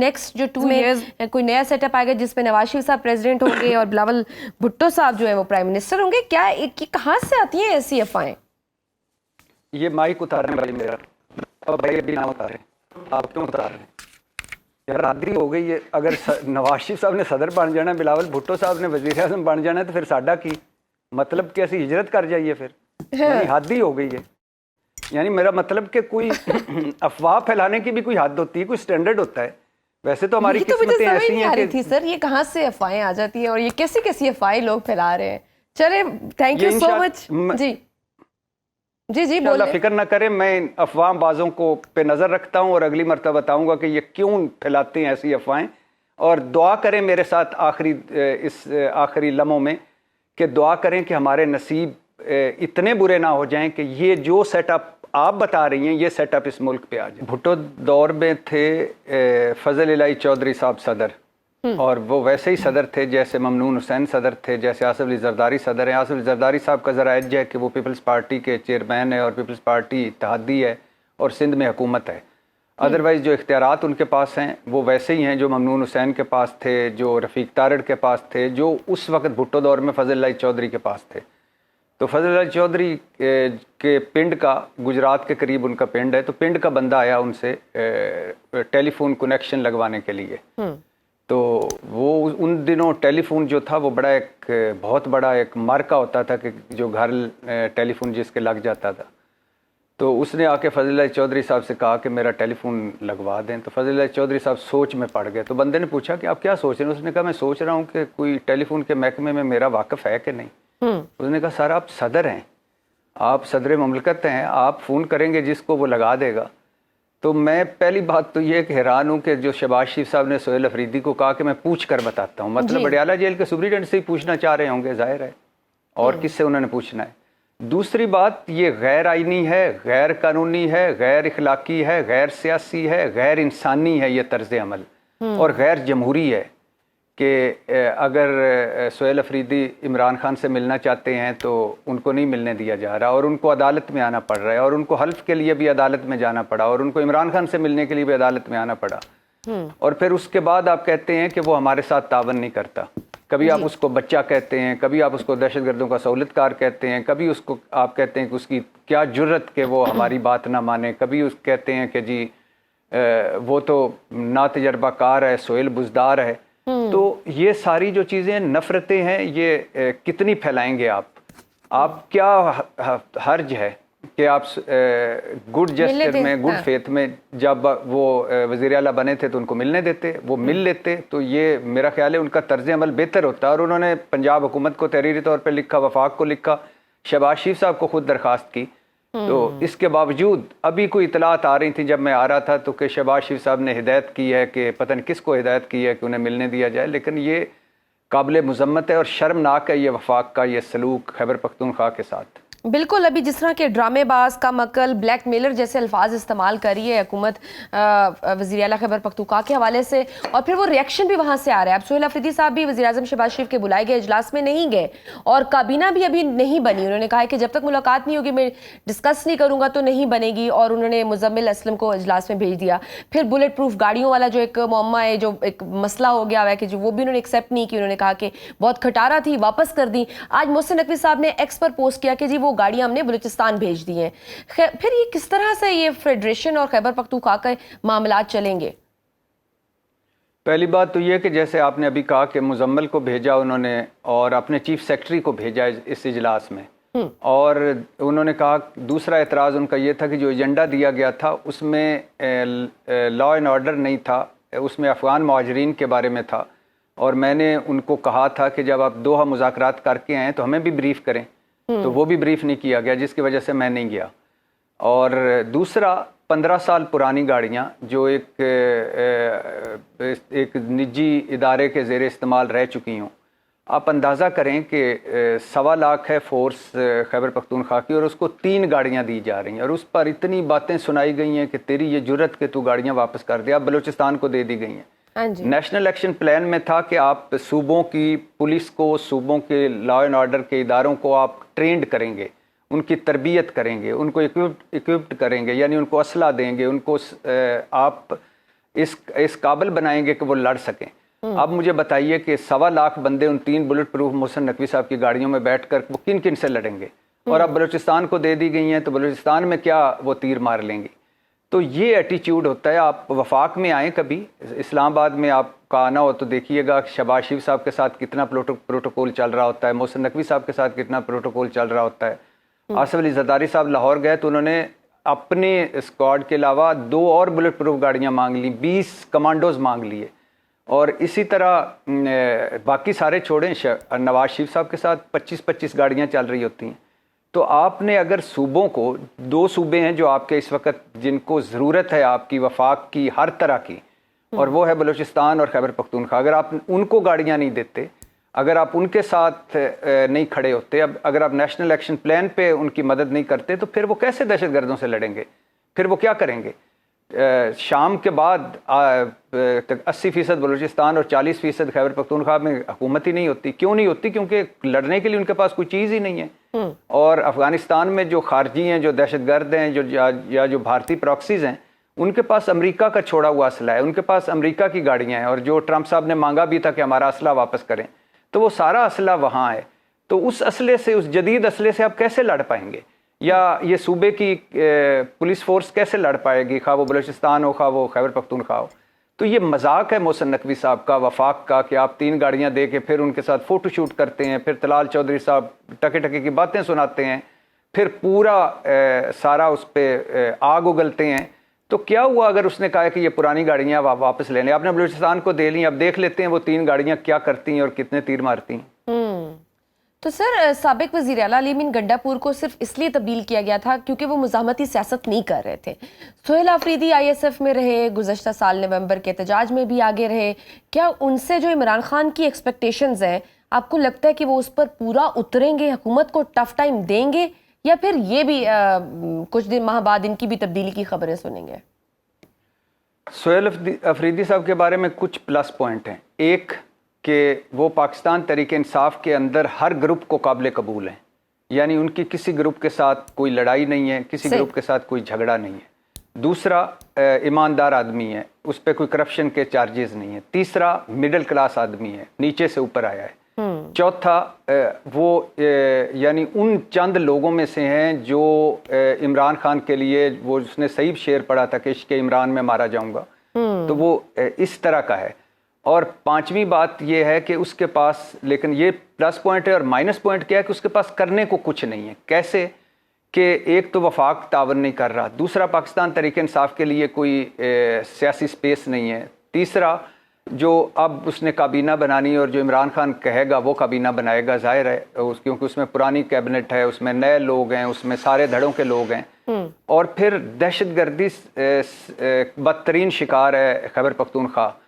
Next जो 2 years कोई नया सेटअप आएगा जिसमें नवाज शरीफ साहब प्रेसिडेंट होंगे और बिलावल भुट्टो साहब जो है वो प्राइम मिनिस्टर होंगे? क्या कहाँ से आती हैं ऐसी अफवाहें? ये माइक उतारने वाली मेरा, अब भाई अभी ना उतारे, आप क्यों उतार रहे हैं यार? आदि हो गई है। अगर नवाज शरीफ साहब ने सदर बन जाना, बिलावल भुट्टो साहब ने वजीर आजम बन जाना, तो फिर साडा की मतलब कि ऐसी हिजरत कर जाइए फिर, यानी हद ही हो गई है। यानी मेरा मतलब कि कोई अफवाह फैलाने की भी कोई हद होती है, कोई स्टैंडर्ड होता है। वैसे तो हमारी किस्मतें ऐसी हैं कि सर ये कहाँ से अफवाहें आ जाती है और ये कैसी कैसी अफवाहें लोग फैला रहे हैं। चले, थैंक यू सो मच। जी जी जी बोलिए। फिक्र ना करें, मैं अफवाह बाजों को पे नज़र रखता हूँ और अगली मरतबा बताऊंगा कि ये क्यों फैलाते हैं ऐसी अफवाहें। और दुआ करें मेरे साथ इस आखिरी लम्हों में कि दुआ करें कि हमारे नसीब इतने बुरे ना हो जाएं कि ये जो सेटअप आप बता रही हैं ये सेटअप इस मुल्क पे आ जाए। भुट्टो दौर में थे फजल इलाही चौधरी साहब सदर, और वो वैसे ही सदर थे जैसे ममनून हुसैन सदर थे, जैसे आसिफ अली जरदारी सदर हैं। आसिफ अली जरदारी साहब का ज़रा एज है कि वो पीपल्स पार्टी के चेयरमैन है और पीपल्स पार्टी इत्तेहादी है और सिंध में हुकूमत है। अदरवाइज़ जो इख्तियारात उनके पास हैं वो वैसे ही हैं जो ममनून हुसैन के पास थे, जो रफ़ीक तारड़ के पास थे, जो उस वक्त भुट्टो दौर में फजल इलाही चौधरी के पास थे। तो फजल इलाही चौधरी के पिंड का, गुजरात के करीब उनका पिंड है, तो पिंड का बंदा आया उनसे टेलीफोन कनेक्शन लगवाने के लिए। तो वो उन दिनों टेलीफोन जो था वो बहुत बड़ा एक मार्का होता था कि जो घर टेलीफोन जिसके लग जाता था। तो उसने आके फजल इलाही चौधरी साहब से कहा कि मेरा टेलीफोन लगवा दें। तो फजल इलाही चौधरी साहब सोच में पड़ गए। तो बंदे ने पूछा कि आप क्या सोच रहे हैं? उसने कहा मैं सोच रहा हूँ कि कोई टेलीफोन के महकमे में मेरा वाकफ़ है कि नहीं। उसने कहा सर आप सदर हैं, आप सदर ममलकत हैं, आप फ़ोन करेंगे जिसको वो लगा देगा। तो मैं पहली बात तो ये कि हैरान हूँ कि जो शहबाज शरीफ साहब ने सोहेल अफरीदी को कहा कि मैं पूछ कर बताता हूँ, मतलब बडियाला जेल के सुप्रीटेंडेंट से ही पूछना चाह रहे होंगे, जाहिर है, और किससे उन्होंने पूछना है। दूसरी बात, ये गैर आइनी है, गैर कानूनी है, गैर इखलाकी है, गैर सियासी है, गैर इंसानी है ये तर्ज अमल, और गैर जमहूरी है कि अगर सोहेल अफरीदी इमरान खान से मिलना चाहते हैं तो उनको नहीं मिलने दिया जा रहा, और उनको अदालत में आना पड़ रहा है, और उनको हल्फ के लिए भी अदालत में जाना पड़ा, और उनको इमरान खान से मिलने के लिए भी अदालत में आना पड़ा। और फिर उसके बाद आप कहते हैं कि वो हमारे साथ तावन नहीं करता। कभी आप उसको बच्चा कहते हैं, कभी आप उसको दहशतगर्दों का सहूलतकार कहते हैं, कभी उसको आप कहते हैं कि उसकी क्या जुर्रत कि वो हमारी बात ना माने, कभी उस कहते हैं कि जी वो तो ना तजर्बाकार है, सोहेल बुजदार है। तो ये सारी जो चीज़ें नफ़रतें हैं ये कितनी फैलाएंगे आप क्या हर्ज है कि आप गुड जेस्चर में, गुड फेथ में, जब वो वज़ीर आला बने थे तो उनको मिलने देते, वो मिल लेते, तो ये मेरा ख्याल है उनका तर्ज अमल बेहतर होता। और उन्होंने पंजाब हुकूमत को तहरीरी तौर पर लिखा, वफाक को लिखा, शहबाज शरीफ साहब को खुद दरख्वास्त की। तो इसके बावजूद अभी कोई इतलात आ रही थी जब मैं आ रहा था तो कि शहबाज शरीफ साहब ने हिदायत की है कि पता नहीं किसको हिदायत की है कि उन्हें मिलने दिया जाए। लेकिन ये काबिल मुज़म्मत है और शर्मनाक है ये वफाक का ये सलूक खैबर पख्तूनख्वा के साथ। बिल्कुल, अभी जिस तरह के ड्रामेबाज का मकल, ब्लैकमेलर जैसे अल्फाज इस्तेमाल करी है हुकूमत वज़ीर आला खैबर पख्तूनख्वा के हवाले से, और फिर वो रिएक्शन भी वहाँ से आ रहा है। अब सोहेल अफरीदी साहब भी वज़ीर आज़म शहबाज शरीफ के बुलाए गए इजलास में नहीं गए, और काबीना भी अभी नहीं बनी। उन्होंने कहा है कि जब तक मुलाकात नहीं होगी मैं डिस्कस नहीं करूँगा तो नहीं बनेगी, और उन्होंने मुज़म्मिल असलम को इजलास में भेज दिया। फिर बुलेट प्रूफ गाड़ियों वाला जो एक मुअम्मा है, जो एक मसला हो गया है कि जो वो भी उन्होंने एक्सेप्ट नहीं की, उन्होंने कहा कि बहुत खटारा थी, वापस कर दी। आज मोहसिन नकवी साहब ने एक्स पर पोस्ट किया कि जी वो गाड़ियां हमने बलूचिस्तान भेज दी हैं। फिर ये किस तरह से ये फेडरेशन और खैबर पख्तूनख्वा के मामलात चलेंगे? पहली बात तो ये कि जैसे आपने अभी कहा कि मुजम्मल को भेजा उन्होंने और अपने चीफ सेक्रेटरी को भेजा इस इजलास में, और उन्होंने कहा, दूसरा एतराज़ उनका ये था कि जो एजेंडा दिया गया था उसमें लॉ एंड ऑर्डर नहीं था, उसमें अफ़गान मुहाजिरीन के बारे में था, और मैंने उनको कहा था कि जब आप दोहा मुज़ाकरात करके आएँ तो हमें भी ब्रीफ़ करें, तो वो भी ब्रीफ नहीं किया गया, जिसकी वजह से मैं नहीं गया। और दूसरा, 15 साल पुरानी गाड़ियाँ जो एक निजी इदारे के ज़ेर इस्तेमाल रह चुकी हों, आप अंदाज़ा करें कि 1.25 लाख है फोर्स खैबर पख्तूनख्वा की, और उसको 3 गाड़ियाँ दी जा रही हैं, और उस पर इतनी बातें सुनाई गई हैं कि तेरी ये जुर्रत कि तू गाड़ियाँ वापस कर दे। अब बलूचिस्तान को दे दी गई हैं। नेशनल एक्शन प्लान में था कि आप सूबों की पुलिस को, सूबों के लॉ एंड ऑर्डर के इदारों को आप ट्रेंड करेंगे, उनकी तरबियत करेंगे, उनको इक्विप्ड करेंगे, यानी उनको असला देंगे, उनको आप इस काबिल बनाएंगे कि वो लड़ सकें। अब मुझे बताइए कि 1.25 लाख बंदे उन 3 बुलेट प्रूफ मोहसिन नकवी साहब की गाड़ियों में बैठकर वो किन किन से लड़ेंगे, और अब बलूचिस्तान को दे दी गई हैं तो बलूचिस्तान में क्या वो तीर मार लेंगी। तो ये एटीट्यूड होता है। आप वफाक में आएँ कभी, इस्लामाबाद में आपका आना हो तो देखिएगा शहबाज शरीफ साहब के साथ कितना प्रोटोकॉल चल रहा होता है, मोहसिन नकवी साहब के साथ कितना प्रोटोकॉल चल रहा होता है। आसिफ अली जरदारी साहब लाहौर गए तो उन्होंने अपने स्क्वाड के अलावा 2 और बुलेट प्रूफ गाड़ियाँ मांग ली, 20 कमांडोज मांग लिए, और इसी तरह बाकी सारे छोड़ें, नवाज शरीफ साहब के साथ 25-25 गाड़ियाँ चल रही होती हैं। तो आपने अगर सूबों को, 2 सूबे हैं जो आपके इस वक्त जिनको ज़रूरत है आपकी वफाक की हर तरह की, और वो है बलूचिस्तान और खैबर पख्तूनख्वा। अगर आप उनको गाड़ियाँ नहीं देते, अगर आप उनके साथ नहीं खड़े होते, अब अगर आप नेशनल एक्शन प्लान पे उनकी मदद नहीं करते, तो फिर वो कैसे दहशतगर्दों से लड़ेंगे, फिर वो क्या करेंगे। शाम के बाद 80% बलूचिस्तान और 40% खैबर पख्तूनख्वा में हुकूमत ही नहीं होती। क्यों नहीं होती? क्योंकि लड़ने के लिए उनके पास कोई चीज़ ही नहीं है। और अफ़गानिस्तान में जो खारजी हैं, जो दहशतगर्द हैं, या जो भारतीय प्रॉक्सीज़ हैं, उनके पास अमेरिका का छोड़ा हुआ असला है, उनके पास अमेरिका की गाड़ियाँ हैं, और जो ट्रंप साहब ने मांगा भी था कि हमारा असला वापस करें, तो वो सारा असला वहाँ है। तो उस असले से, उस जदीद असले से आप कैसे लड़ पाएंगे, या ये सूबे की पुलिस फोर्स कैसे लड़ पाएगी, खा वो बलूचिस्तान हो, खा वो खैबर पख्तूनख्वा हो। तो ये मजाक है मोहसिन नकवी साहब का, वफाक का, कि आप 3 गाड़ियाँ दे के फिर उनके साथ फ़ोटो शूट करते हैं, फिर तलाल चौधरी साहब टके टके की बातें सुनाते हैं, फिर पूरा सारा उस पर आग उगलते हैं। तो क्या हुआ अगर उसने कहा कि ये पुरानी गाड़ियाँ आप वापस ले लें, आपने बलूचिस्तान को दे ली, अब देख लेते हैं वो 3 गाड़ियाँ क्या करती हैं और कितने तीर मारती हैं। तो सर, साबिक वज़ीर आला अली अमीन गंडापुर को सिर्फ इसलिए तब्दील किया गया था क्योंकि वो मुज़ाहमती सियासत नहीं कर रहे थे। सुहेल आफरीदी ISF में रहे, गुज़श्ता साल नवंबर के एहतजाज में भी आगे रहे। क्या उनसे जो इमरान खान की एक्सपेक्टेशंस हैं, आपको लगता है कि वो उस पर पूरा उतरेंगे, हुकूमत को टफ टाइम देंगे, या फिर ये भी कुछ दिन माह बाद इनकी भी तब्दीली की खबरें सुनेंगे? सुहेल अफरीदी साहब के बारे में कुछ प्लस पॉइंट हैं। एक कि वो पाकिस्तान तहरीक इंसाफ के अंदर हर ग्रुप को काबिल कबूल हैं, यानी उनकी किसी ग्रुप के साथ कोई लड़ाई नहीं है, किसी ग्रुप के साथ कोई झगड़ा नहीं है। दूसरा, ईमानदार आदमी है, उस पर कोई करप्शन के चार्जेस नहीं है। तीसरा, मिडिल क्लास आदमी है, नीचे से ऊपर आया है। चौथा, वो यानी उन चंद लोगों में से हैं जो इमरान खान के लिए, वो उसने सही शेर पढ़ा था कि इश्क़ इमरान में मारा जाऊंगा, तो वो इस तरह का है। और 5वीं बात यह है कि उसके पास, लेकिन ये प्लस पॉइंट है, और माइनस पॉइंट क्या है कि उसके पास करने को कुछ नहीं है। कैसे कि एक तो वफाक तावन नहीं कर रहा, दूसरा पाकिस्तान तहरीक इंसाफ के लिए कोई सियासी स्पेस नहीं है, तीसरा जो अब उसने काबीना बनानी और जो इमरान खान कहेगा वो काबीना बनाएगा, जाहिर है क्योंकि उसमें पुरानी कैबिनेट है, उसमें नए लोग हैं, उसमें सारे धड़ों के लोग हैं। और फिर दहशतगर्दी बदतरीन शिकार है खैबर पख्तूनख्वा।